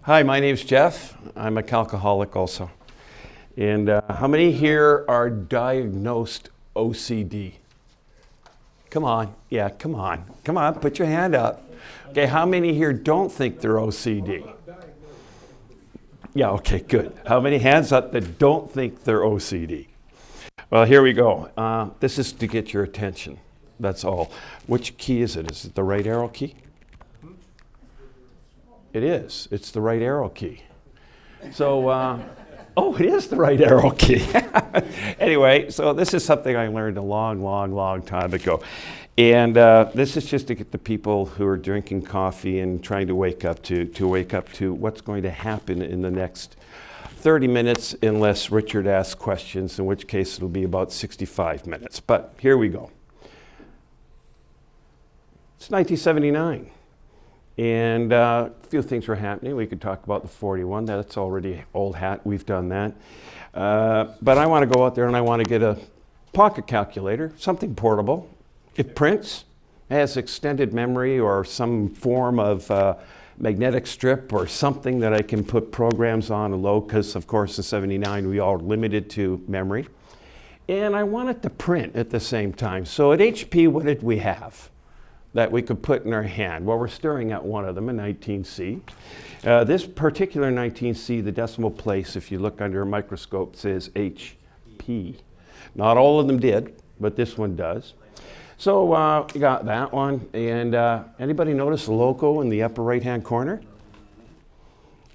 Hi, my name's Jeff. I'm a calcaholic also. And how many here are diagnosed OCD? Come on, yeah, come on, put your hand up. Okay, how many here don't think they're OCD? Yeah, okay, good. How many hands up that don't think they're OCD? Well, here we go. This is to get your attention, that's all. Which key is it? Is it the right arrow key? It is. It's the right arrow key. So, oh, it is the right arrow key. Anyway, so this is something I learned a long time ago. And this is just to get the people who are drinking coffee and trying to wake up to what's going to happen in the next 30 minutes, unless Richard asks questions, in which case it'll be about 65 minutes. But here we go. It's 1979. And a few things were happening. We could talk about the 41. That's already old hat. We've done that. But I want to go out there and I want to get a pocket calculator, something portable. It prints, has extended memory or some form of magnetic strip or something that I can put programs on and load, because of course in 79 we all limited to memory. And I want it to print at the same time. So at HP, what did we have that we could put in our hand? Well, we're staring at one of them, a 19C. This particular 19C, the decimal place, if you look under a microscope, says HP. Not all of them did, but this one does. So you got that one. And anybody notice the logo in the upper right-hand corner?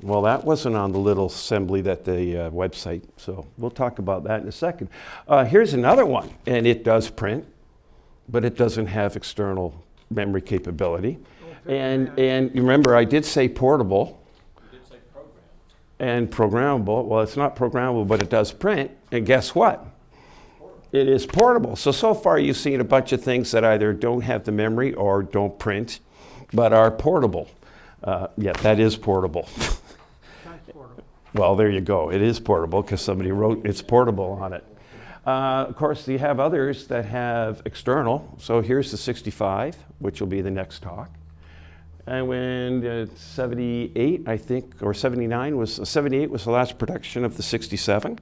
Well, that wasn't on the little assembly that the website, so we'll talk about that in a second. Here's another one, and it does print, but it doesn't have external memory capability. And you remember I did say portable. You did say programmable. And programmable. Well, it's not programmable, but it does print. And guess what? It is portable. So far you've seen a bunch of things that either don't have the memory or don't print, but are portable. Yeah, that is portable. Portable. Well, there you go. It is portable because somebody wrote it's portable on it. Of course, you have others that have external. So here's the 65, which will be the next talk. And when 78, I think, or 78 was the last production of the 67.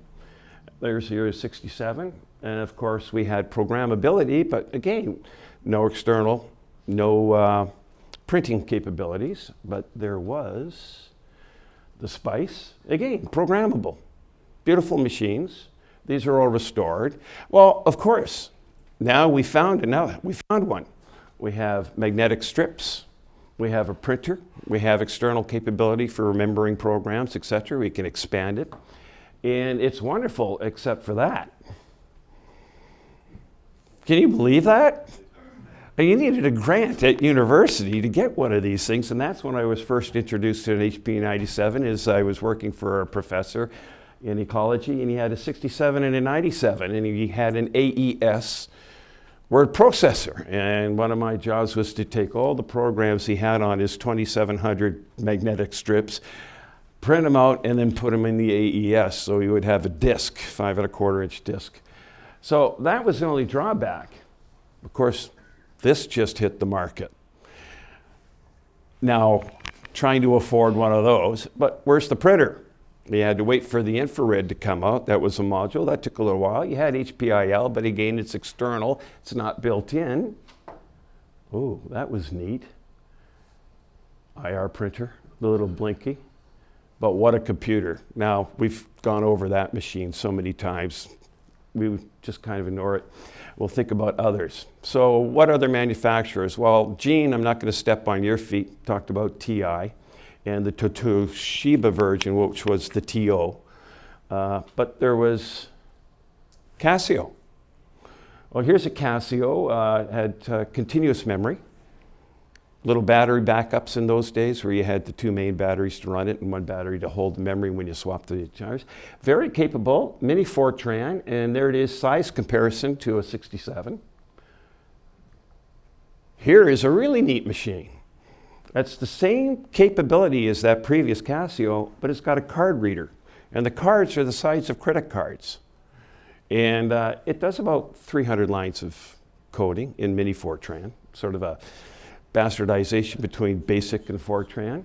There's your 67. And of course, we had programmability, but again, no external, no printing capabilities. But there was the Spice, again, programmable. Beautiful machines. These are all restored. Well, of course, now we found one. We have magnetic strips. We have a printer. We have external capability for remembering programs, etc. We can expand it. And it's wonderful, except for that. Can you believe that? You needed a grant at university to get one of these things, and that's when I was first introduced to an HP 97, is I was working for a professor in ecology, and he had a 67 and a 97, and he had an AES word processor. And one of my jobs was to take all the programs he had on his 2700 magnetic strips, print them out, and then put them in the AES, so you would have a disc, 5 1/4 inch disc. So that was the only drawback. Of course, this just hit the market. Now, trying to afford one of those, but where's the printer? You had to wait for the infrared to come out. That was a module. That took a little while. You had HPIL, but again, it's external. It's not built in. Oh, that was neat. IR printer, the little blinky. But what a computer. Now, we've gone over that machine so many times. We would just kind of ignore it. We'll think about others. So what other manufacturers? Well, Gene, I'm not going to step on your feet, talked about TI. And the Toshiba version, which was the TO. But there was Casio. Well, here's a Casio, had continuous memory. Little battery backups in those days where you had the 2 main batteries to run it and 1 battery to hold the memory when you swapped the charge. Very capable, mini Fortran, and there it is, size comparison to a 67. Here is a really neat machine. That's the same capability as that previous Casio, but it's got a card reader. And the cards are the size of credit cards. And it does about 300 lines of coding in mini Fortran, sort of a bastardization between BASIC and Fortran.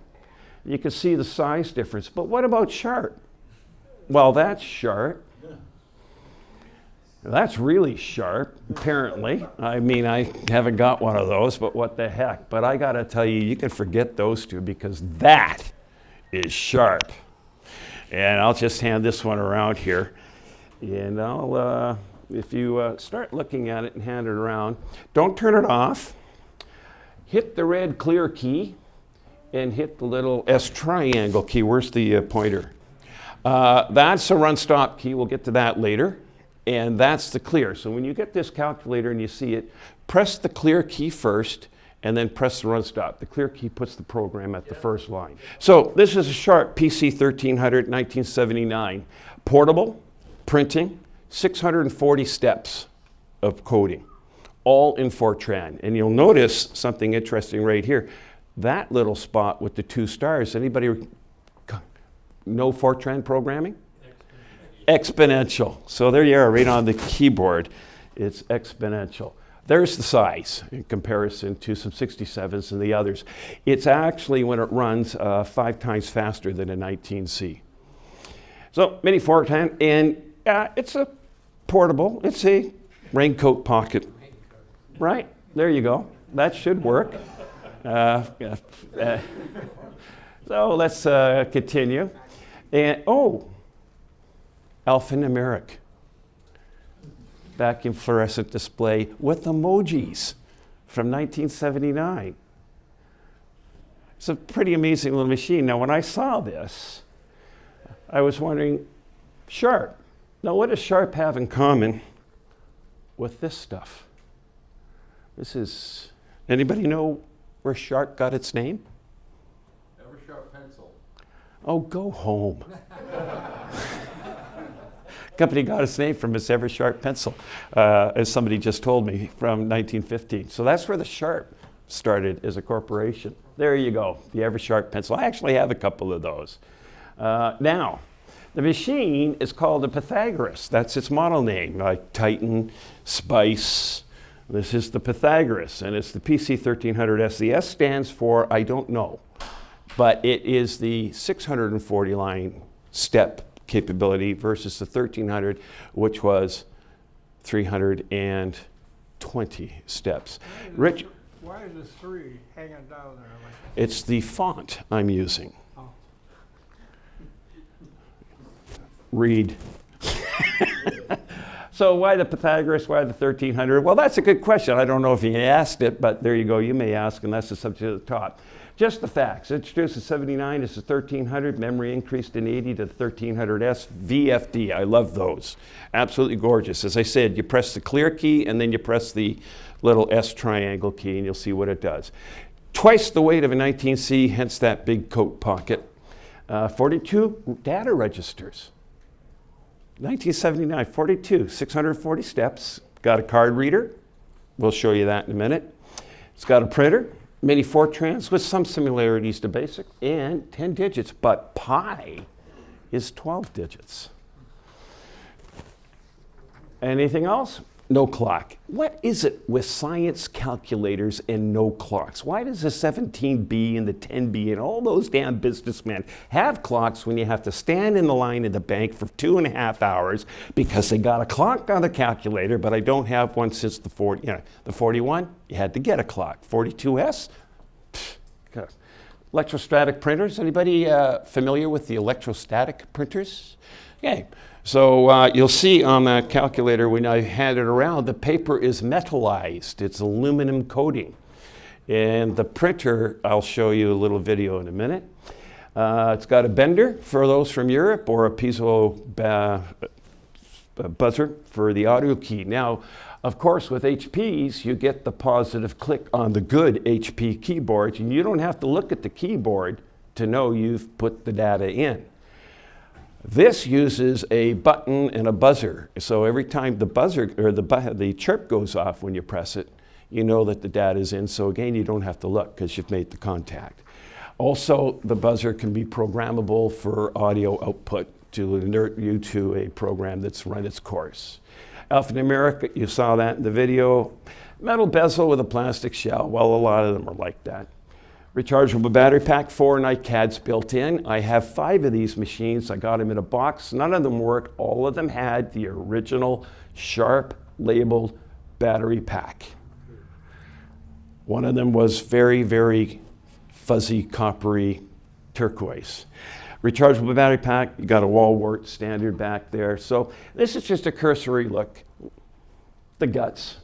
You can see the size difference. But what about sharp? Well, that's sharp. That's really sharp, apparently. I mean, I haven't got one of those, but what the heck. But I gotta tell you, you can forget those two because that is sharp. And I'll just hand this one around here. And I'll, if you start looking at it and hand it around, don't turn it off. Hit the red clear key and hit the little S triangle key. Where's the pointer? That's a run stop key. We'll get to that later. And that's the clear. So when you get this calculator and you see it, press the clear key first and then press the run stop. The clear key puts the program at the first line. So this is a Sharp PC-1300 1979. Portable, printing, 640 steps of coding, all in Fortran. And you'll notice something interesting right here. That little spot with the 2 stars, anybody know Fortran programming? Exponential. So there you are, right on the keyboard. It's exponential. There's the size in comparison to some 67s and the others. It's actually, when it runs, 5 times faster than a 19C. So mini Fortran, and it's a portable. It's a raincoat pocket. Right? There you go. That should work. So let's continue. And alphanumeric vacuum fluorescent display with emojis from 1979. It's a pretty amazing little machine. Now, when I saw this, I was wondering, Sharp. Now, what does Sharp have in common with this stuff? This is, anybody know where Sharp got its name? Ever sharp pencil. Oh, go home. Company got its name from its Ever Sharp pencil, as somebody just told me, from 1915. So that's where the Sharp started as a corporation. There you go, the Ever Sharp pencil. I actually have a couple of those. Now, the machine is called a Pythagoras. That's its model name, like Titan, Spice. This is the Pythagoras, and it's the PC-1300S. The S stands for I don't know, but it is the 640 line step capability versus the 1300, which was 320 steps. Rich, why is this 3 hanging down there? it's the font I'm using. Oh. Read. So why the Pythagoras, why the 1300? Well, that's a good question. I don't know if you asked it, but there you go. You may ask, and that's the subject at the top. Just the facts. Introduced in 79 as the 1300. Memory increased in 80 to the 1300S. VFD. I love those. Absolutely gorgeous. As I said, you press the clear key, and then you press the little S triangle key, and you'll see what it does. Twice the weight of a 19C, hence that big coat pocket. 42 data registers. 1979, 42, 640 steps. Got a card reader. We'll show you that in a minute. It's got a printer, mini Fortrans with some similarities to BASIC, and 10 digits, but Pi is 12 digits. Anything else? No clock. What is it with science calculators and no clocks? Why does the 17B and the 10B and all those damn businessmen have clocks when you have to stand in the line in the bank for 2.5 hours because they got a clock on the calculator, but I don't have one since the 41, you had to get a clock. 42S, electrostatic printers. Anybody familiar with the electrostatic printers? Okay. So you'll see on that calculator when I hand it around, the paper is metallized. It's aluminum coating. And the printer, I'll show you a little video in a minute. It's got a bender for those from Europe or a piezo buzzer for the audio key. Now, of course, with HPs, you get the positive click on the good HP keyboards, and you don't have to look at the keyboard to know you've put the data in. This uses a button and a buzzer. So every time the buzzer or the chirp goes off when you press it, you know that the data is in. So again, you don't have to look because you've made the contact. Also, the buzzer can be programmable for audio output to alert you to a program that's run its course. Alphanumeric, you saw that in the video. Metal bezel with a plastic shell. Well, a lot of them are like that. Rechargeable battery pack, 4 NiCads built in. I have 5 of these machines. I got them in a box. None of them worked. All of them had the original Sharp labeled battery pack. One of them was very, very fuzzy, coppery turquoise. Rechargeable battery pack, you got a wall wart standard back there. So this is just a cursory look, the guts.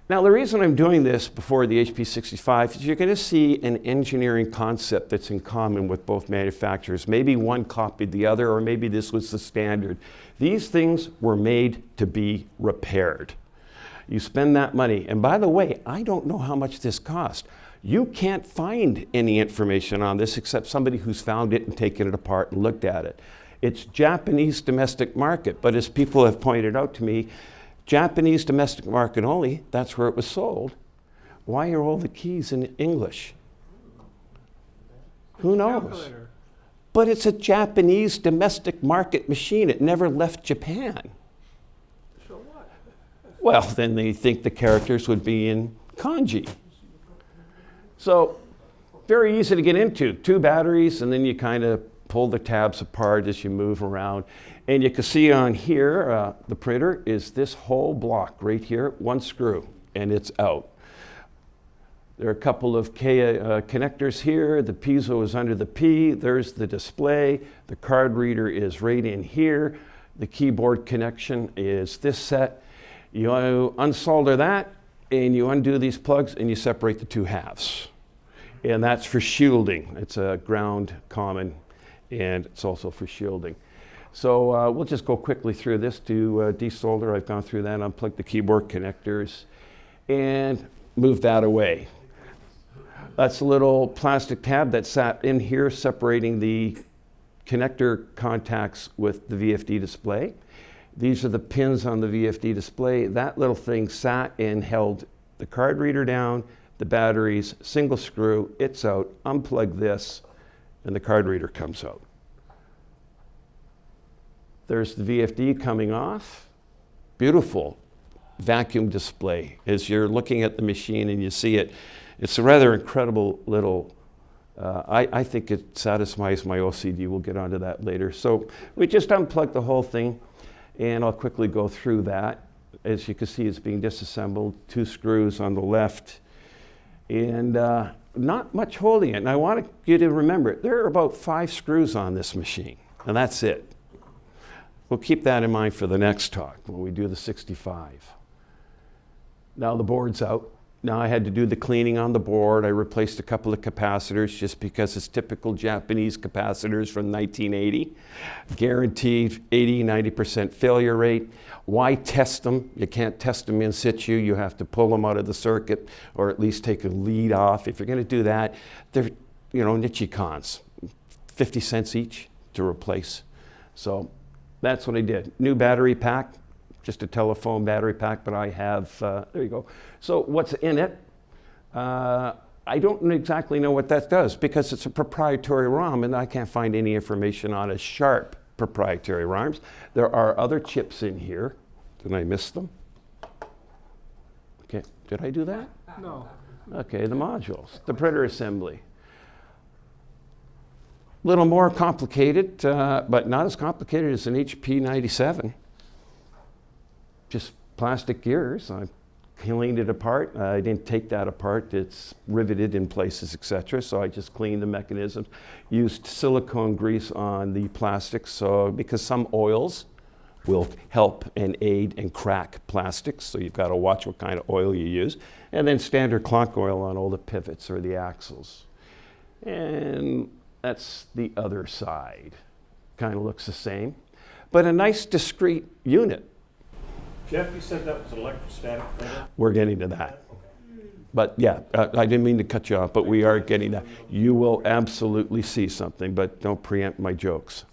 Now the reason I'm doing this before the HP65 is you're going to see an engineering concept that's in common with both manufacturers. Maybe one copied the other, or maybe this was the standard. These things were made to be repaired. You spend that money, and by the way, I don't know how much this cost. You can't find any information on this except somebody who's found it and taken it apart and looked at it. It's Japanese domestic market, but as people have pointed out to me, Japanese domestic market only, that's where it was sold. Why are all the keys in English? Who knows? Calculator. But it's a Japanese domestic market machine. It never left Japan. So what? Well, then they think the characters would be in kanji. So, very easy to get into. 2 batteries, and then you kind of pull the tabs apart as you move around. And you can see on here, the printer is this whole block right here, 1 screw, and it's out. There are a couple of connectors here. The piezo is under the P. There's the display. The card reader is right in here. The keyboard connection is this set. You unsolder that, and you undo these plugs, and you separate the 2 halves. And that's for shielding. It's a ground common, and it's also for shielding. So we'll just go quickly through this to desolder. I've gone through that, unplug the keyboard connectors, and move that away. That's a little plastic tab that sat in here separating the connector contacts with the VFD display. These are the pins on the VFD display. That little thing sat and held the card reader down, the batteries, single screw, it's out, unplug this, and the card reader comes out. There's the VFD coming off. Beautiful vacuum display. As you're looking at the machine and you see it, it's a rather incredible little, I think it satisfies my OCD. We'll get onto that later. So we just unplugged the whole thing, and I'll quickly go through that. As you can see, it's being disassembled. 2 screws on the left, and not much holding it. And I want you to remember, there are about 5 screws on this machine, and that's it. We'll keep that in mind for the next talk when we do the 65. Now the board's out. Now I had to do the cleaning on the board. I replaced a couple of capacitors just because it's typical Japanese capacitors from 1980. Guaranteed 80-90% failure rate. Why test them? You can't test them in situ. You have to pull them out of the circuit, or at least take a lead off. If you're going to do that, they're, Nichicons, 50 cents each to replace. So that's what I did. New battery pack, just a telephone battery pack, but I have, there you go. So what's in it? I don't exactly know what that does because it's a proprietary ROM and I can't find any information on a Sharp proprietary ROMs. There are other chips in here. Did I miss them? Okay, did I do that? No. Okay, the modules, the printer assembly. A little more complicated, but not as complicated as an HP 97. Just plastic gears. I cleaned it apart. I didn't take that apart. It's riveted in places, etc. So I just cleaned the mechanisms. Used silicone grease on the plastics, so because some oils will help and aid and crack plastics. So you've got to watch what kind of oil you use. And then standard clock oil on all the pivots or the axles. And that's the other side. Kind of looks the same, but a nice discrete unit. Geoff, you said that was an electrostatic printer? We're getting to that. But yeah, I didn't mean to cut you off, but we are getting that. You will absolutely see something, but don't preempt my jokes.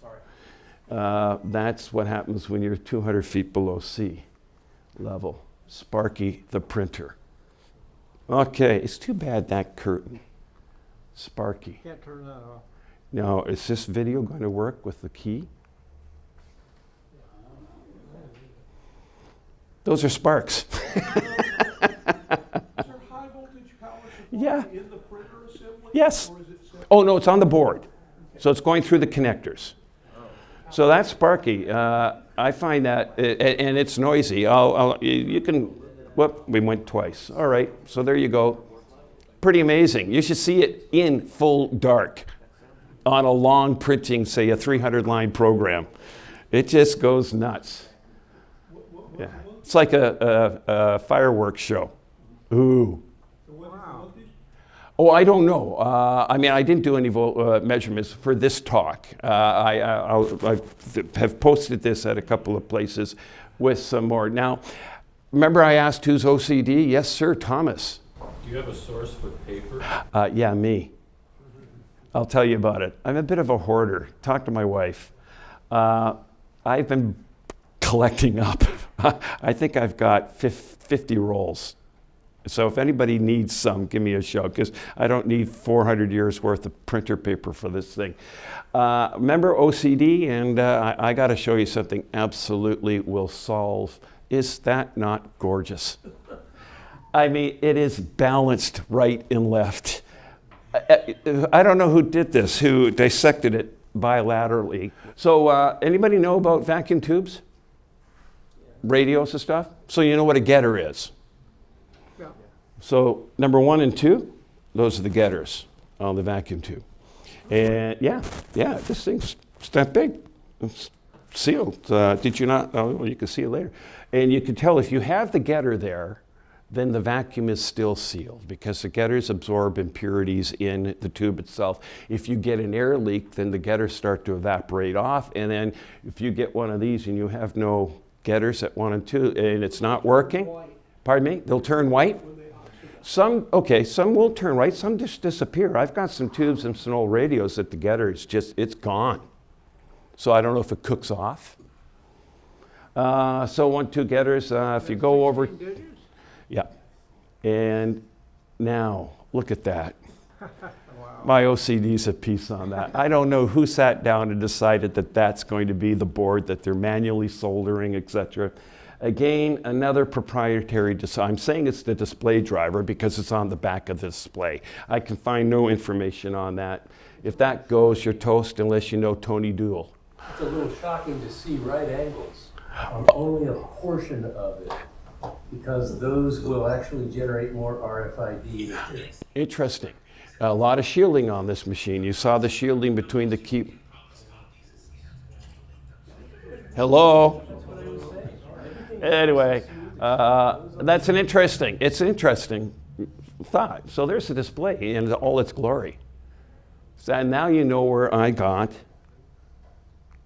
Sorry. That's what happens when you're 200 feet below sea level. Sparky the printer. Okay, it's too bad that curtain. Sparky. Can't turn that off. Now, is this video going to work with the key? Those are sparks. Is there high voltage power supply Yeah. in the printer assembly? Yes. Oh, no, it's on the board. So it's going through the connectors. So that's Sparky. I find that, and it's noisy. You can, whoop, we went twice. All right, so there you go. Pretty amazing. You should see it in full dark on a long printing, say a 300-line program. It just goes nuts. Yeah. It's like a fireworks show. Ooh. Oh, I don't know. I mean, I didn't do any measurements for this talk. I have posted this at a couple of places with some more. Now, remember I asked who's OCD? Yes, sir, Thomas. Do you have a source for paper? Yeah, me. I'll tell you about it. I'm a bit of a hoarder. Talk to my wife. I've been collecting up. I think I've got 50 rolls. So if anybody needs some, give me a shout, because I don't need 400 years worth of printer paper for this thing. Remember OCD? And I got to show you something absolutely will solve. Is that not gorgeous? I mean, it is balanced right and left. I don't know who did this, who dissected it bilaterally. So anybody know about vacuum tubes? Radios and stuff? So you know what a getter is. So number 1 and 2, those are the getters on the vacuum tube. And yeah, this thing's that big. It's sealed. Did you not? Oh, well, you can see it later. And you can tell if you have the getter there, then the vacuum is still sealed because the getters absorb impurities in the tube itself. If you get an air leak, then the getters start to evaporate off. And then if you get one of these and you have no getters at 1 and 2 and it's not working, pardon me, they'll turn white. Some will turn white, some just disappear. I've got some tubes and some old radios that the getter is just, it's gone. So I don't know if it cooks off. So 1, 2 getters, if you go over, yeah. And now, look at that. My OCD's at peace on that. I don't know who sat down and decided that that's going to be the board that they're manually soldering, etc. Again, another proprietary design. I'm saying it's the display driver because it's on the back of the display. I can find no information on that. If that goes, you're toast unless you know Tony Dool. It's a little shocking to see right angles on only a portion of it, because those will actually generate more RFID. Interesting. A lot of shielding on this machine. You saw the shielding between the key. Hello? Anyway, it's an interesting thought. So there's the display in all its glory. So now you know where I got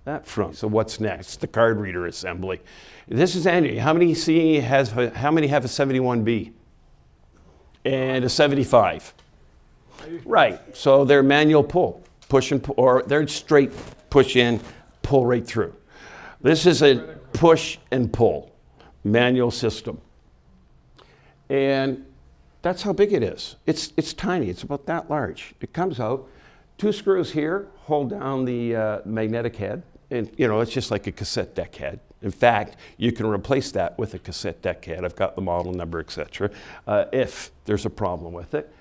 that from. So what's next? The card reader assembly. This is Andy. How many have a 71B and a 75? Right. So they're manual pull, push and pull, or they're straight push in, pull right through. This is a push and pull manual system. And that's how big it is. It's tiny. It's about that large. It comes out, 2 screws here hold down the magnetic head. And it's just like a cassette deck head. In fact, you can replace that with a cassette deck head. I've got the model number, etc. If there's a problem with it.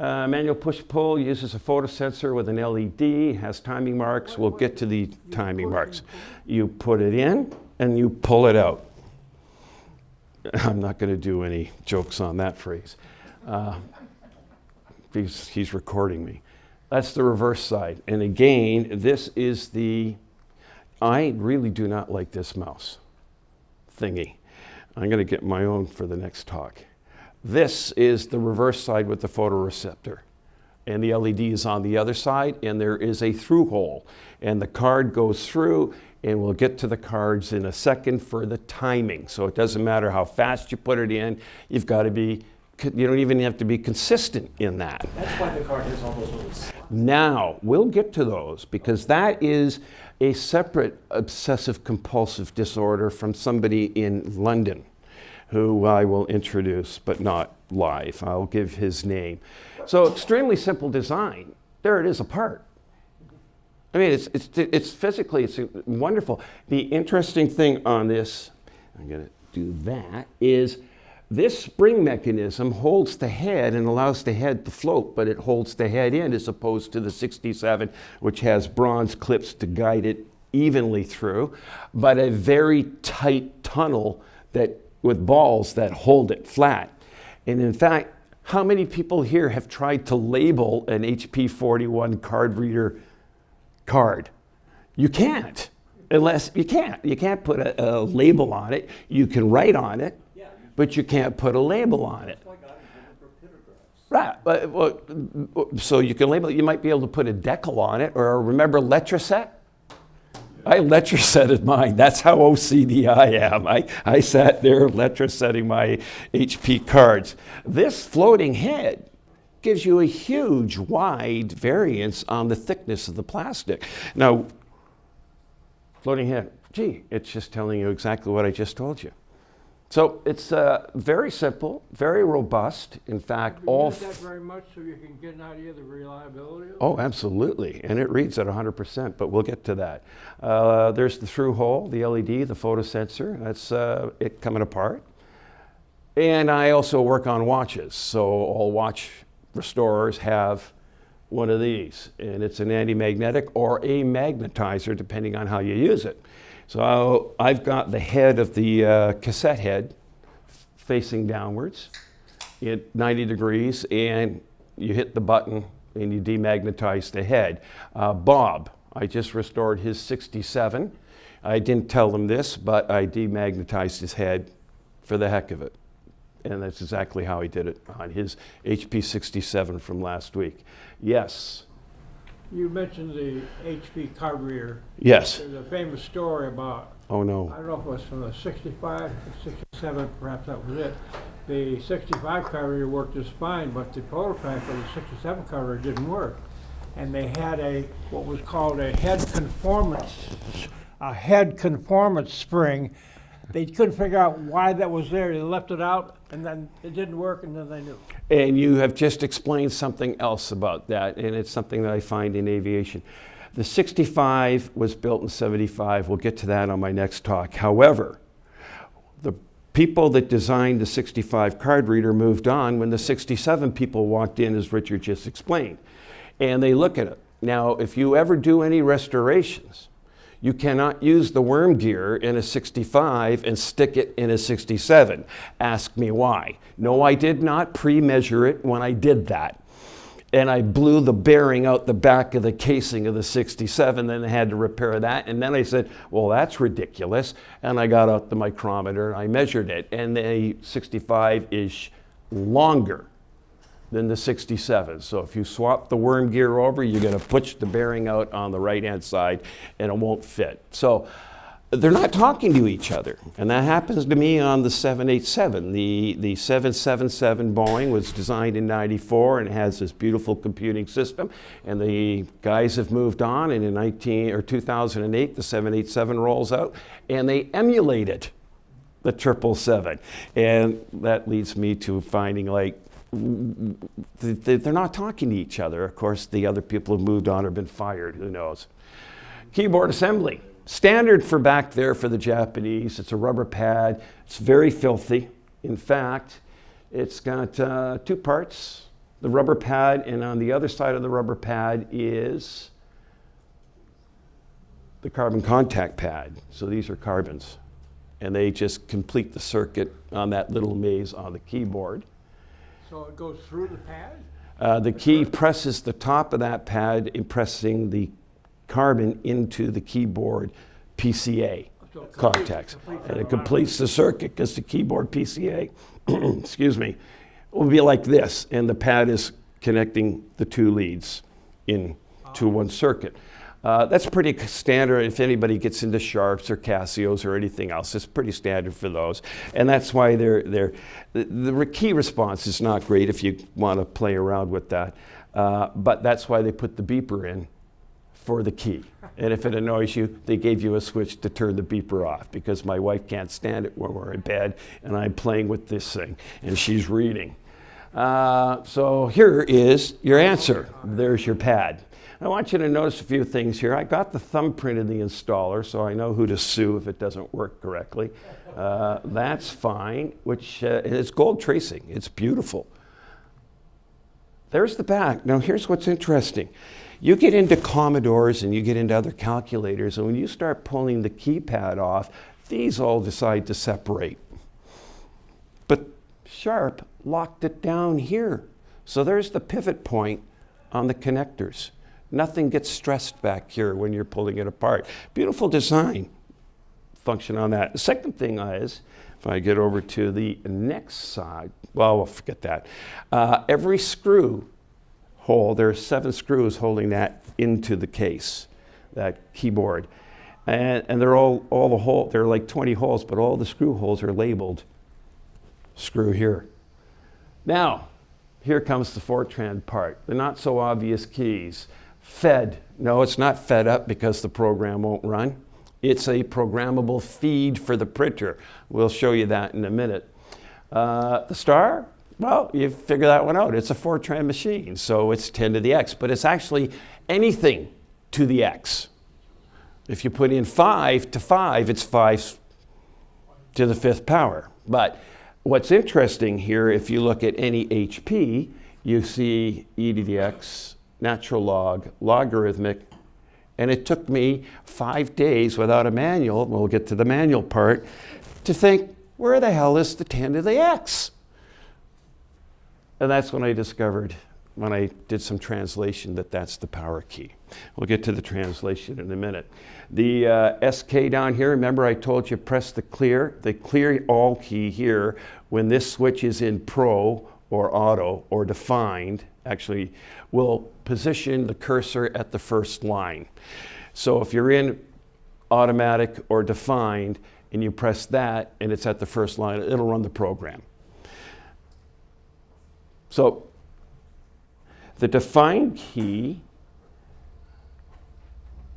Manual push-pull uses a photosensor with an LED, has timing marks. We'll get to the timing marks. You put it in and you pull it out. I'm not going to do any jokes on that phrase. He's recording me. That's the reverse side. And again, this is I really do not like this mouse thingy. I'm going to get my own for the next talk. This is the reverse side with the photoreceptor. And the LED is on the other side, and there is a through hole. And the card goes through, and we'll get to the cards in a second for the timing. So it doesn't matter how fast you put it in, you don't even have to be consistent in that. That's why the card has all those little slots. Now, we'll get to those because that is a separate obsessive compulsive disorder from somebody in London who I will introduce, but not live. I'll give his name. So extremely simple design. There it is, a part. I mean, it's physically, it's wonderful. The interesting thing on this, I'm gonna do that, is This spring mechanism holds the head and allows the head to float, but it holds the head in as opposed to the 67, which has bronze clips to guide it evenly through, but a very tight tunnel that with balls that hold it flat. And in fact, how many people here have tried to label an HP 41 card reader card? You can't, unless you can't put a label on it. You can write on it, but you can't put a label on it. Right, well, so you can label it. You might be able to put a decal on it, or remember Letraset? I Letrasetted mine. That's how OCD I am. I sat there Letrasetting my HP cards. This floating head gives you a huge, wide variance on the thickness of the plastic. Now, floating head, gee, it's just telling you exactly what I just told you. So it's very simple, very robust. In fact, You use that very much so you can get an idea of the reliability of it? Oh, absolutely. And it reads at 100%, but we'll get to that. There's the through hole, the LED, the photo sensor. That's it coming apart. And I also work on watches. So all watch restorers have one of these. And it's an anti-magnetic or a magnetizer, depending on how you use it. So I've got the head of the cassette head facing downwards at 90 degrees, and you hit the button and you demagnetize the head. Bob, I just restored his 67. I didn't tell him this, but I demagnetized his head for the heck of it. And that's exactly how he did it on his HP 67 from last week. Yes. You mentioned the HP card reader. Yes. There's a famous story about, Oh no. I don't know if it was from the 65 or 67, perhaps that was it. The 65 card reader worked just fine, but the prototype of the 67 card reader didn't work. And they had what was called a head conformance spring. They couldn't figure out why that was there. They left it out, and then it didn't work, and then they knew. And you have just explained something else about that, and it's something that I find in aviation. The 65 was built in 75. We'll get to that on my next talk. However, the people that designed the 65 card reader moved on when the 67 people walked in, as Richard just explained. And they look at it. Now, if you ever do any restorations, you cannot use the worm gear in a 65 and stick it in a 67. Ask me why. No, I did not pre-measure it when I did that. And I blew the bearing out the back of the casing of the 67, then I had to repair that. And then I said, well, that's ridiculous. And I got out the micrometer, I measured it, and the 65 is longer than the 67. So if you swap the worm gear over, you're going to push the bearing out on the right-hand side and it won't fit. So they're not talking to each other. And that happens to me on the 787. The 777 Boeing was designed in '94 and has this beautiful computing system. And the guys have moved on, and in 2008, the 787 rolls out and they emulated the 777. And that leads me to finding, like, they're not talking to each other. Of course, the other people have moved on or been fired, who knows. Keyboard assembly. Standard for back there for the Japanese. It's a rubber pad. It's very filthy. In fact, it's got two parts. The rubber pad, and on the other side of the rubber pad is the carbon contact pad. So these are carbons. And they just complete the circuit on that little maze on the keyboard. So it goes through the pad? The key presses the top of that pad, impressing the carbon into the keyboard PCA contacts. And it completes the circuit because the keyboard PCA, excuse me, will be like this. And the pad is connecting the two leads into one circuit. That's pretty standard if anybody gets into Sharps or Casios or anything else. It's pretty standard for those. And that's why the key response is not great if you want to play around with that. But that's why they put the beeper in for the key. And if it annoys you, they gave you a switch to turn the beeper off, because my wife can't stand it when we're in bed and I'm playing with this thing and she's reading. So here is your answer. There's your pad. I want you to notice a few things here. I got the thumbprint of the installer, so I know who to sue if it doesn't work correctly. That's fine, which it's gold tracing. It's beautiful. There's the back. Now here's what's interesting. You get into Commodores and you get into other calculators, and when you start pulling the keypad off, these all decide to separate. But Sharp locked it down here. So there's the pivot point on the connectors. Nothing gets stressed back here when you're pulling it apart. Beautiful design function on that. The second thing is, if I get over to the next side, well, we'll forget that. Every screw hole, there are 7 screws holding that into the case, that keyboard. And they're all the hole, there are like 20 holes, but all the screw holes are labeled screw here. Now, here comes the Fortran part, the not so obvious keys. Fed, no, it's not fed up because the program won't run. It's a programmable feed for the printer. We'll show you that in a minute. The star, well, you figure that one out. It's a Fortran machine, so it's 10 to the x, but it's actually anything to the x. If you put in 5 to 5, it's 5 to the 5th power. But what's interesting here, if you look at any HP, you see e to the x, natural log, logarithmic, and it took me 5 days without a manual, we'll get to the manual part, to think, where the hell is the 10 to the x? And that's when I discovered, when I did some translation, that that's the power key. We'll get to the translation in a minute. The SK down here, remember I told you press the clear all key here when this switch is in pro or auto or defined, actually will position the cursor at the first line. So if you're in automatic or defined and you press that and it's at the first line, it'll run the program. So the define key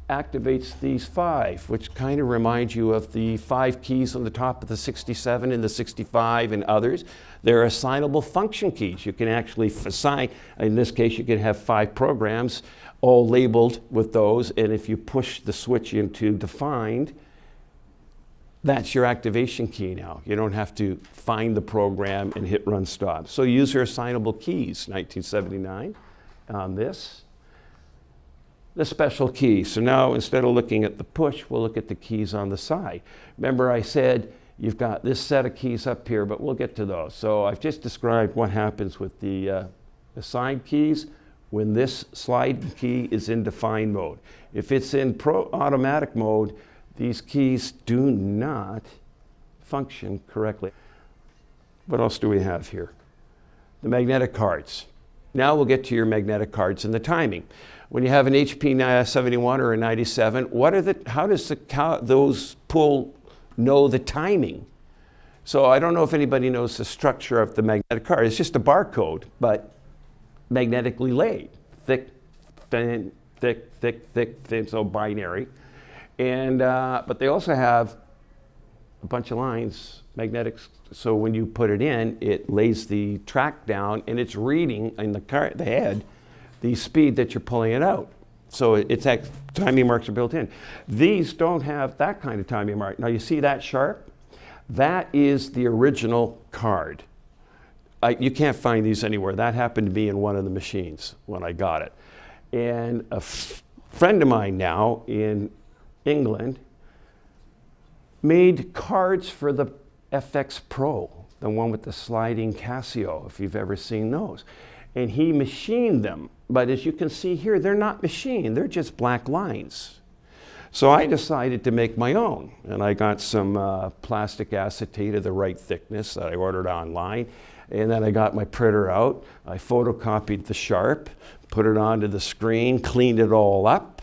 activates these 5, which kind of reminds you of the 5 keys on the top of the 67 and the 65 and others. They're assignable function keys. You can actually assign, in this case, you can have 5 programs all labeled with those, and if you push the switch into defined, that's your activation key now. You don't have to find the program and hit run stop. So user assignable keys, 1979 on this. The special keys. So now instead of looking at the push, we'll look at the keys on the side. Remember I said you've got this set of keys up here, but we'll get to those. So I've just described what happens with the assigned keys when this slide key is in define mode. If it's in automatic mode, these keys do not function correctly. What else do we have here? The magnetic cards. Now we'll get to your magnetic cards and the timing. When you have an HP 71 or a 97, how does those know the timing? So I don't know if anybody knows the structure of the magnetic card. It's just a barcode, but magnetically laid. Thick, thin, thick, thick, thick, thin, so binary. And, but they also have a bunch of lines, magnetics, so when you put it in, it lays the track down and it's reading in the head the speed that you're pulling it out. So timing marks are built in. These don't have that kind of timing mark. Now you see that sharp? That is the original card. You can't find these anywhere. That happened to be in one of the machines when I got it. And a friend of mine now in England made cards for the FX Pro, the one with the sliding Casio, if you've ever seen those. And he machined them, but as you can see here, they're not machined, they're just black lines. So I decided to make my own, and I got some plastic acetate of the right thickness that I ordered online, and then I got my printer out, I photocopied the sharp, put it onto the screen, cleaned it all up,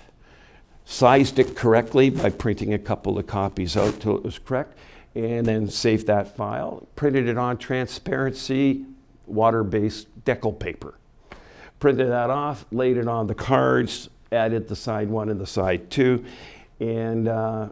sized it correctly by printing a couple of copies out till it was correct, and then saved that file, printed it on transparency, water-based decal paper. Printed that off, laid it on the cards, added the side 1 and the side 2, and I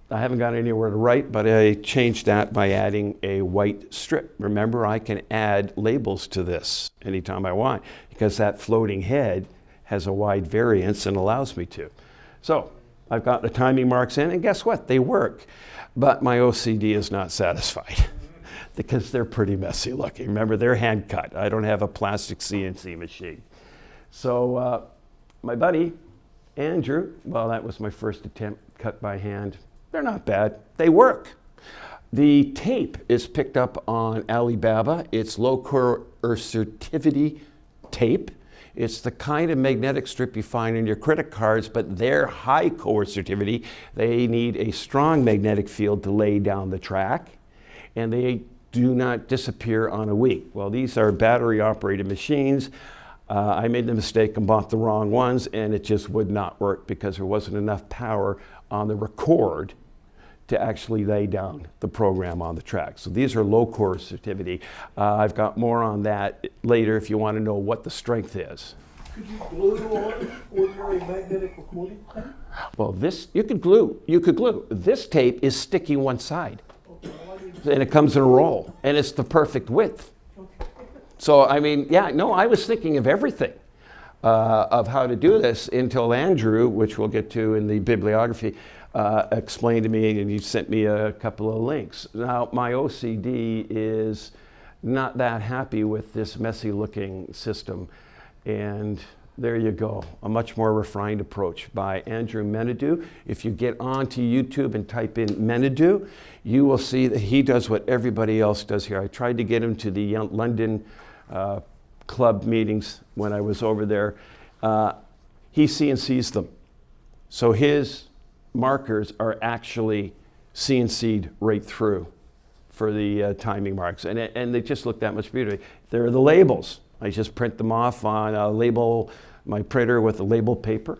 haven't got anywhere to write, but I changed that by adding a white strip. Remember, I can add labels to this anytime I want, because that floating head has a wide variance and allows me to. So I've got the timing marks in, and guess what? They work. But my OCD is not satisfied because they're pretty messy looking. Remember, they're hand cut. I don't have a plastic CNC machine. So my buddy, Andrew, well, that was my first attempt, cut by hand. They're not bad. They work. The tape is picked up on Alibaba. It's low coercitivity tape. It's the kind of magnetic strip you find in your credit cards, but they're high coercitivity. They need a strong magnetic field to lay down the track, and they do not disappear on a week. Well, these are battery-operated machines. I made the mistake and bought the wrong ones, and it just would not work because there wasn't enough power on the record to actually lay down the program on the track. So these are low coercitivity. I've got more on that later if you want to know what the strength is. Could you glue on ordinary magnetic recording tape? Well, this, you could glue. This tape is sticky one side, and it comes in a roll, and it's the perfect width. So, I mean, yeah, no, I was thinking of everything of how to do this until Andrew, which we'll get to in the bibliography, explained to me, and he sent me a couple of links. Now, my OCD is not that happy with this messy looking system, and there you go, a much more refined approach by Andrew Menadue. If you get onto YouTube and type in Menadue, you will see that he does what everybody else does here. I tried to get him to the London club meetings when I was over there. He CNCs them. So his markers are actually CNC'd right through for the timing marks. And they just look that much beautiful. They're the labels. I just print them off on a label, my printer with a label paper.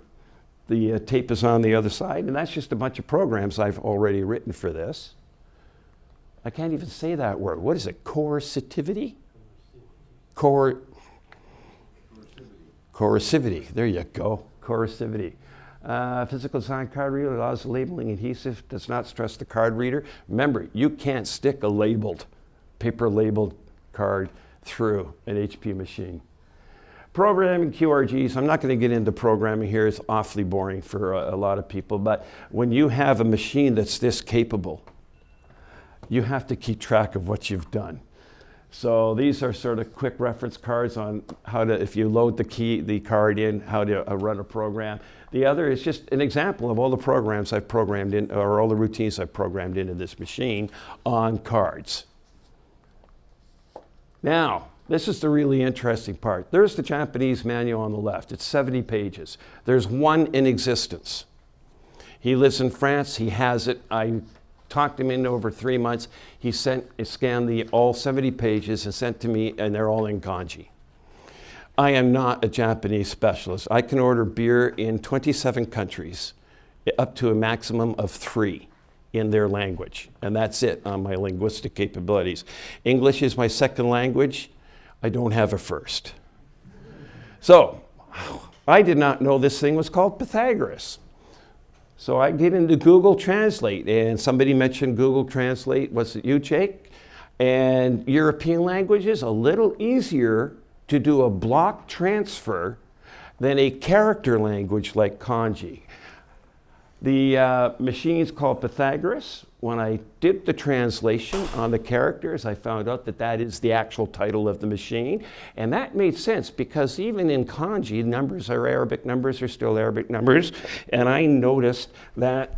The tape is on the other side, and that's just a bunch of programs I've already written for this. I can't even say that word. What is it? Coercitivity? Coercivity. There you go. Coercivity. Physical design card reader allows labeling adhesive, does not stress the card reader. Remember, you can't stick a labeled, paper labeled card through an HP machine. Programming QRGs, I'm not going to get into programming here, it's awfully boring for a lot of people, but when you have a machine that's this capable, you have to keep track of what you've done. So these are sort of quick reference cards on how to, if you load the card in, how to run a program. The other is just an example of all the programs I've programmed in, or all the routines I've programmed into this machine on cards. Now, this is the really interesting part. There's the Japanese manual on the left. It's 70 pages. There's one in existence. He lives in France. He has it. I talked him into over 3 months. He scanned all 70 pages and sent to me, and they're all in kanji. I am not a Japanese specialist. I can order beer in 27 countries, up to a maximum of 3 in their language, and that's it on my linguistic capabilities. English is my second language. I don't have a first. So, I did not know this thing was called Pythagoras. So I get into Google Translate, and somebody mentioned Google Translate. Was it you, Jake? And European languages, a little easier to do a block transfer than a character language like kanji. The machine's called Pythagoras. When I did the translation on the characters, I found out that that is the actual title of the machine. And that made sense because even in kanji, numbers are Arabic numbers are still Arabic numbers. And I noticed that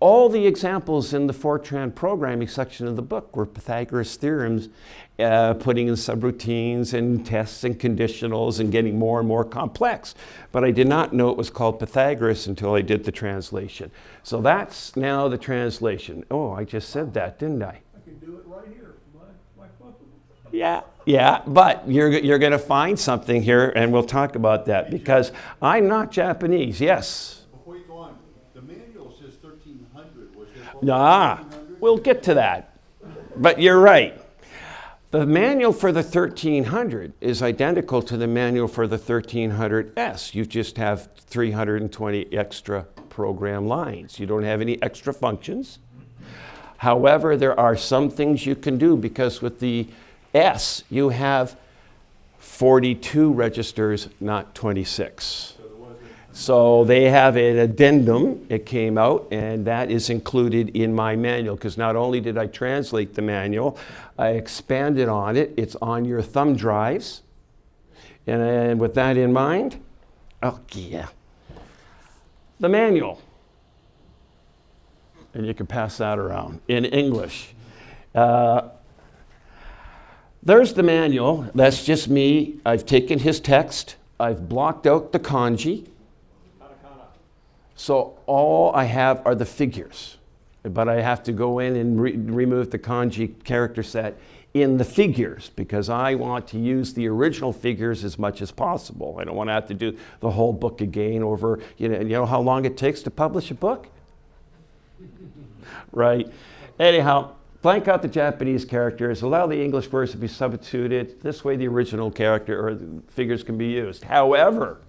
all the examples in the Fortran programming section of the book were Pythagoras theorems, putting in subroutines and tests and conditionals and getting more and more complex. But I did not know it was called Pythagoras until I did the translation. So that's now the translation. Oh, I just said that, didn't I? I can do it right here from my phone. Yeah, but you're going to find something here, and we'll talk about that because I'm not Japanese. Yes? Before you go on, the manual says 1300. Was there Nah, 1300? we'll get to that. But you're right. The manual for the 1300 is identical to the manual for the 1300S. You just have 320 extra program lines. You don't have any extra functions. However, there are some things you can do because with the S, you have 42 registers, not 26. So they have an addendum, it came out, and that is included in my manual, because not only did I translate the manual, I expanded on it. It's on your thumb drives. And with that in mind, oh yeah, the manual. And you can pass that around in English. There's the manual. That's just me. I've taken his text. I've blocked out the kanji. So all I have are the figures. But I have to go in and remove the kanji character set in the figures, because I want to use the original figures as much as possible. I don't want to have to do the whole book again over, you know how long it takes to publish a book? Right. Anyhow, blank out the Japanese characters, allow the English words to be substituted. This way the original character or the figures can be used. However,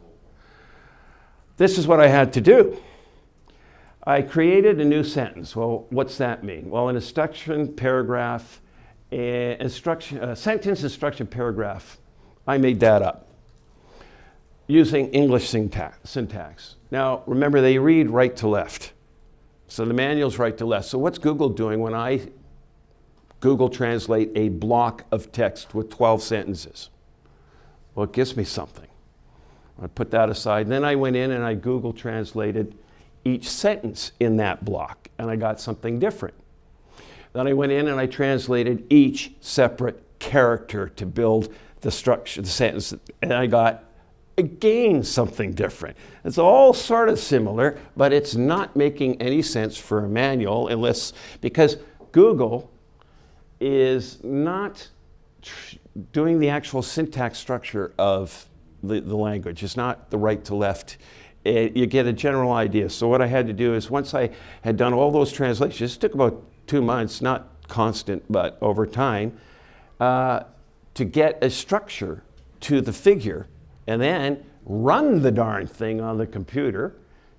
this is what I had to do. I created a new sentence. Well, what's that mean? Well, an instruction paragraph, sentence instruction paragraph, I made that up using English syntax. Now, remember, they read right to left. So the manual's right to left. So what's Google doing when I Google Translate a block of text with 12 sentences? Well, it gives me something. I put that aside. Then I went in and I Google translated each sentence in that block, and I got something different. Then I went in and I translated each separate character to build the structure, the sentence, and I got, again, something different. It's all sort of similar, but it's not making any sense for a manual because Google is not doing the actual syntax structure of the language. It's not the right to left. You get a general idea. So what I had to do is, once I had done all those translations, it took about 2 months, not constant, but over time, to get a structure to the figure, and then run the darn thing on the computer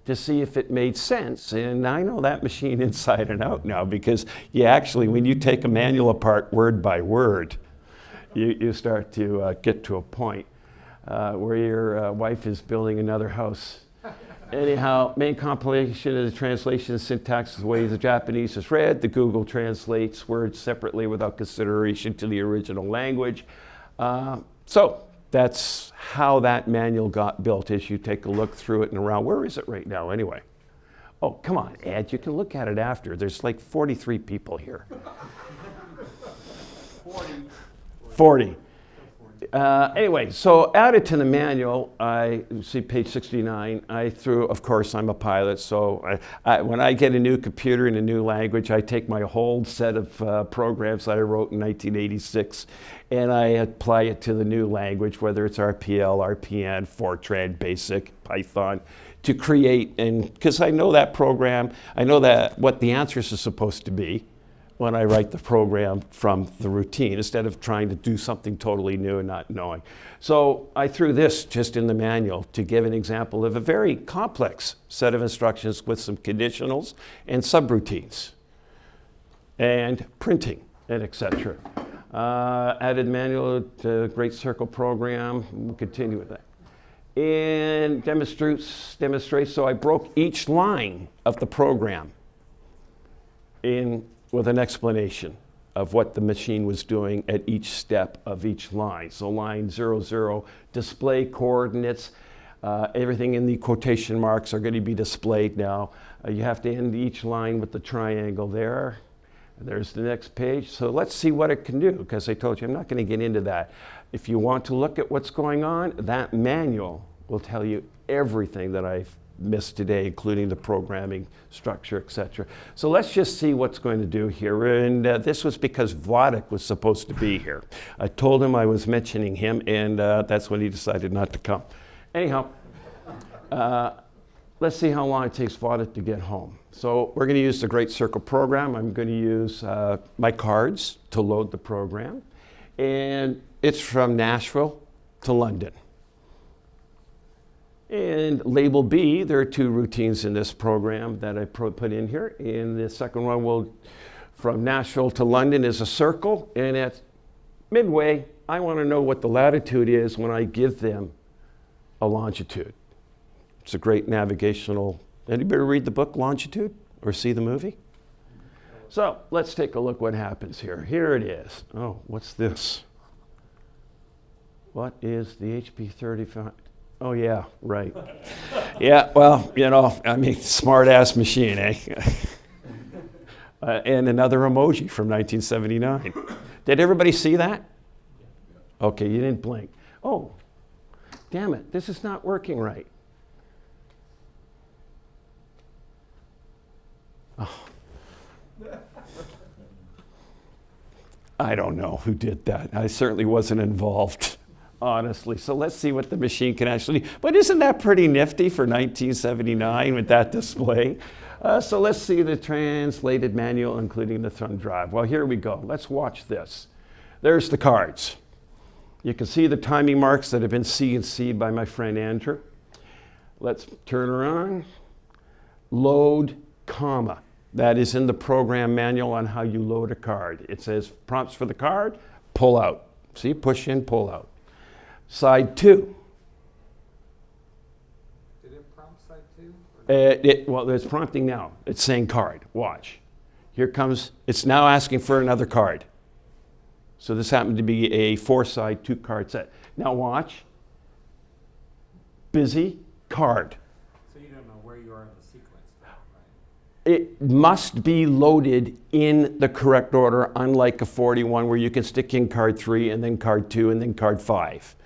to see if it made sense. And I know that machine inside and out now, because you actually, when you take a manual apart word by word, you start to get to a point where your wife is building another house. Anyhow, main compilation of the translation syntax is the way the Japanese is read. The Google translates words separately without consideration to the original language. So that's how that manual got built, as you take a look through it and around. Where is it right now anyway? Oh, come on, Ed, you can look at it after. There's like 43 people here. 40. Anyway, so added to the manual, I see page 69, I threw, of course, I'm a pilot, so when I get a new computer in a new language, I take my whole set of programs that I wrote in 1986, and I apply it to the new language, whether it's RPL, RPN, Fortran, Basic, Python, to create, and because I know that program, I know that what the answers are supposed to be when I write the program from the routine, instead of trying to do something totally new and not knowing. So I threw this just in the manual to give an example of a very complex set of instructions with some conditionals and subroutines and printing and etc. Added manual to Great Circle program. We'll continue with that. And demonstrates, so I broke each line of the program with an explanation of what the machine was doing at each step of each line. So line 00, display coordinates, everything in the quotation marks are going to be displayed now. You have to end each line with the triangle there. There's the next page. So let's see what it can do, because I told you I'm not going to get into that. If you want to look at what's going on, that manual will tell you everything that I've missed today, including the programming structure, etc. So let's just see what's going to do here. And this was because Vladek was supposed to be here. I told him I was mentioning him, and that's when he decided not to come. Anyhow, let's see how long it takes Vladek to get home. So we're going to use the Great Circle program. I'm going to use my cards to load the program. And it's from Nashville to London. And label B, there are 2 routines in this program that I put in here. And the second one will, from Nashville to London, is a circle, and it midway, I want to know what the latitude is when I give them a longitude. It's a great navigational. Anybody read the book Longitude or see the movie? So let's take a look what happens here. Here it is. Oh, what's this? What is the HP-35? Oh yeah, right. Yeah, well, you know, I mean, smart-ass machine, eh? And another emoji from 1979. Did everybody see that? Okay, you didn't blink. Oh, damn it, this is not working right. Oh. I don't know who did that. I certainly wasn't involved, honestly. So let's see what the machine can actually do. But isn't that pretty nifty for 1979 with that display? So let's see the translated manual, including the thumb drive. Well, here we go. Let's watch this. There's the cards. You can see the timing marks that have been CNC'd by my friend Andrew. Let's turn around. Load, comma. That is in the program manual on how you load a card. It says prompts for the card, pull out. See, push in, pull out. Side 2. Did it prompt side 2? Well, there's prompting now. It's saying card. Watch. Here comes, it's now asking for another card. So this happened to be a 4-side, 2-card set. Now watch. Busy, card. So you don't know where you are in the sequence, though, right? It must be loaded in the correct order, unlike a 41 where you can stick in card 3 and then card 2 and then card 5.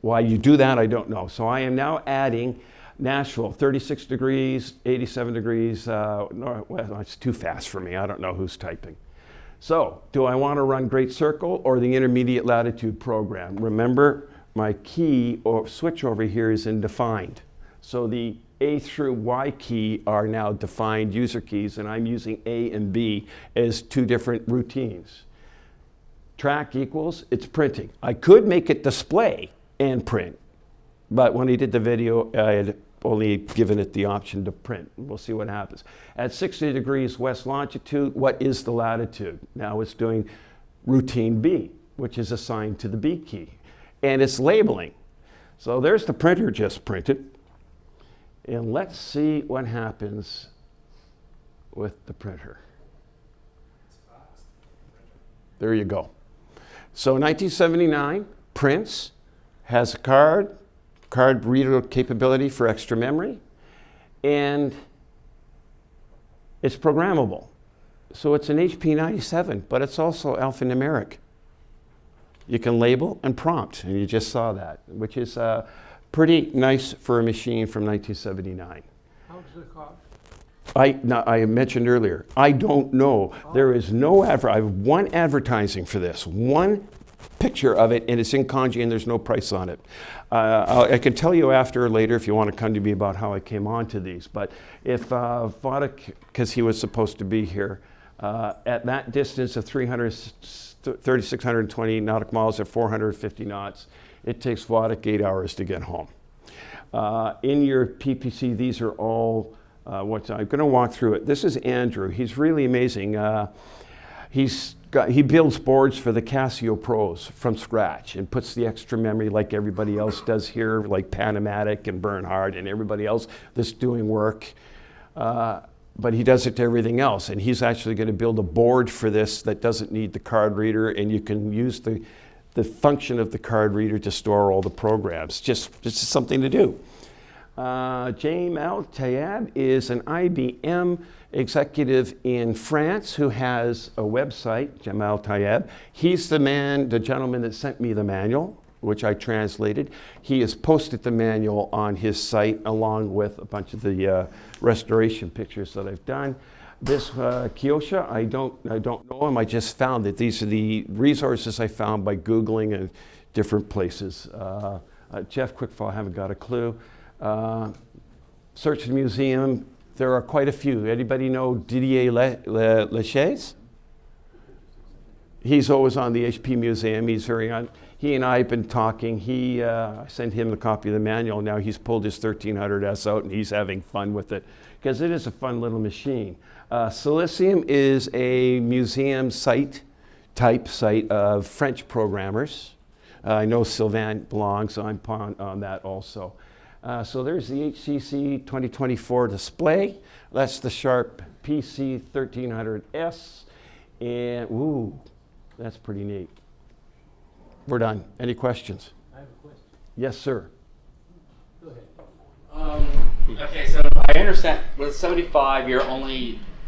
Why you do that, I don't know. So I am now adding Nashville, 36 degrees, 87 degrees. Well, it's too fast for me. I don't know who's typing. So do I want to run Great Circle or the intermediate latitude program? Remember, my key or switch over here is in defined. So the A through Y key are now defined user keys, and I'm using A and B as 2 different routines. Track equals, it's printing. I could make it display and print, but when I did the video, I had only given it the option to print. We'll see what happens. At 60 degrees west longitude, what is the latitude? Now it's doing routine B, which is assigned to the B key, and it's labeling. So there's the printer just printed. And let's see what happens with the printer. There you go. So 1979, prints, has a card reader capability for extra memory, and it's programmable. So it's an HP97, but it's also alphanumeric. You can label and prompt, and you just saw that, which is pretty nice for a machine from 1979. How much does it cost? I mentioned earlier, I don't know. There is no I have one advertising for this, one picture of it, and it's in kanji, and there's no price on it. I can tell you after or later if you want to come to me about how I came on to these. But if Vodek, because he was supposed to be here, at that distance of 3,620 nautical miles at 450 knots, it takes Vodek 8 hours to get home. In your PPC, these are all what I'm going to walk through it. This is Andrew. He's really amazing. He builds boards for the Casio Pros from scratch and puts the extra memory like everybody else does here, like Panamatic and Bernhard and everybody else that's doing work. But he does it to everything else. And he's actually going to build a board for this that doesn't need the card reader, and you can use the function of the card reader to store all the programs. Just something to do. Jamal Tayeb is an IBM executive in France who has a website, Jamal Tayeb. He's the gentleman that sent me the manual, which I translated. He has posted the manual on his site along with a bunch of the restoration pictures that I've done. This Kyosha, I don't know him. I just found that these are the resources I found by Googling in different places. Geoff Quickfall, I haven't got a clue. Search the museum. There are quite a few. Anybody know Didier Lachaise? He's always on the HP Museum. He's very on. He and I have been talking. I sent him a copy of the manual. Now he's pulled his 1300S out and he's having fun with it because it is a fun little machine. Silicium is a museum site type site of French programmers. I know Sylvain belongs on that also. So there's the HHC 2024 display. That's the Sharp PC-1300S. And, ooh, that's pretty neat. We're done. Any questions? I have a question. Yes, sir. Go ahead. Okay, so I understand with 75,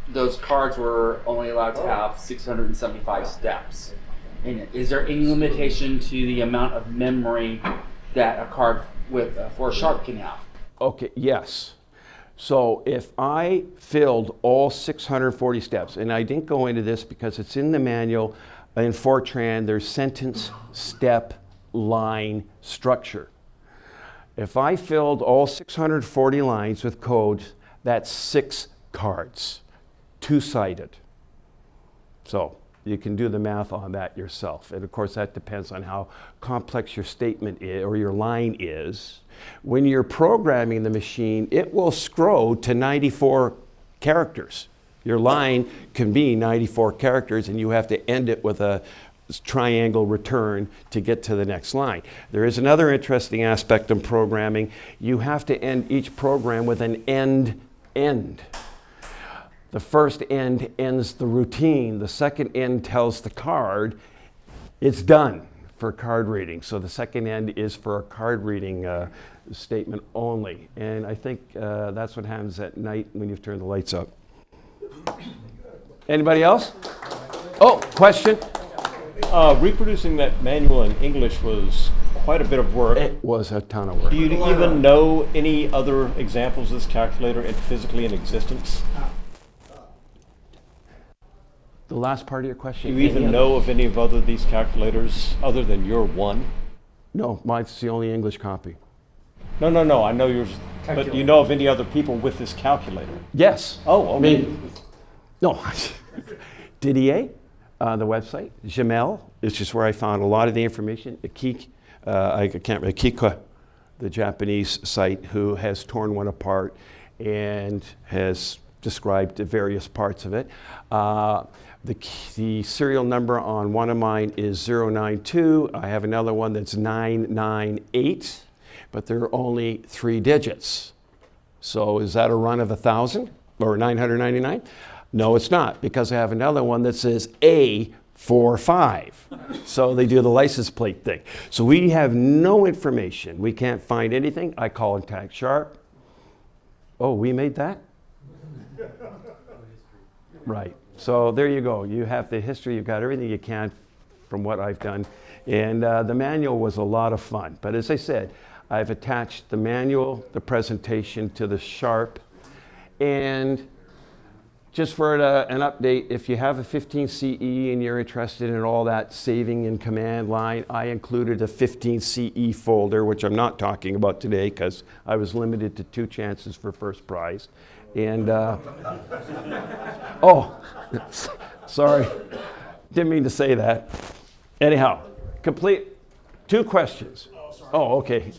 those cards were only allowed to have 675 steps in it. Is there any limitation to the amount of memory that a card for a Sharp can have? Okay, yes. So if I filled all 640 steps, and I didn't go into this because it's in the manual, in Fortran, there's sentence, step, line, structure. If I filled all 640 lines with code, that's 6 cards, two-sided. So you can do the math on that yourself. And of course, that depends on how complex your statement is, or your line is. When you're programming the machine, it will scroll to 94 characters. Your line can be 94 characters, and you have to end it with a triangle return to get to the next line. There is another interesting aspect of programming. You have to end each program with an end. The first end ends the routine. The second end tells the card it's done for card reading. So the second end is for a card reading statement only. And I think that's what happens at night when you've turned the lights up. Anybody else? Oh, question? Reproducing that manual in English was quite a bit of work. It was a ton of work. Do you even know any other examples of this calculator physically in existence? The last part of your question? Do you even know of any of these calculators other than your one? No, mine's the only English copy. No, I know yours. But do you know of any other people with this calculator? Yes. Oh, okay. No. Didier, the website. Jamel is just where I found a lot of the information. Akika, the Japanese site, who has torn one apart and has described the various parts of it. The serial number on one of mine is 092. I have another one that's 998, but there are only 3 digits. So is that a run of 1,000 or 999? No, it's not, because I have another one that says A45. So they do the license plate thing. So we have no information. We can't find anything. I contact Sharp. Oh, we made that? Right. So there you go. You have the history. You've got everything you can from what I've done. And the manual was a lot of fun. But as I said, I've attached the manual, the presentation to the Sharp. And just for an update, if you have a 15 CE and you're interested in all that saving in command line, I included a 15 CE folder, which I'm not talking about today because I was limited to 2 chances for first prize. And, oh, sorry, didn't mean to say that. Anyhow, complete 2 questions. Oh, okay.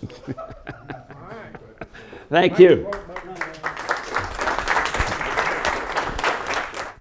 Thank you.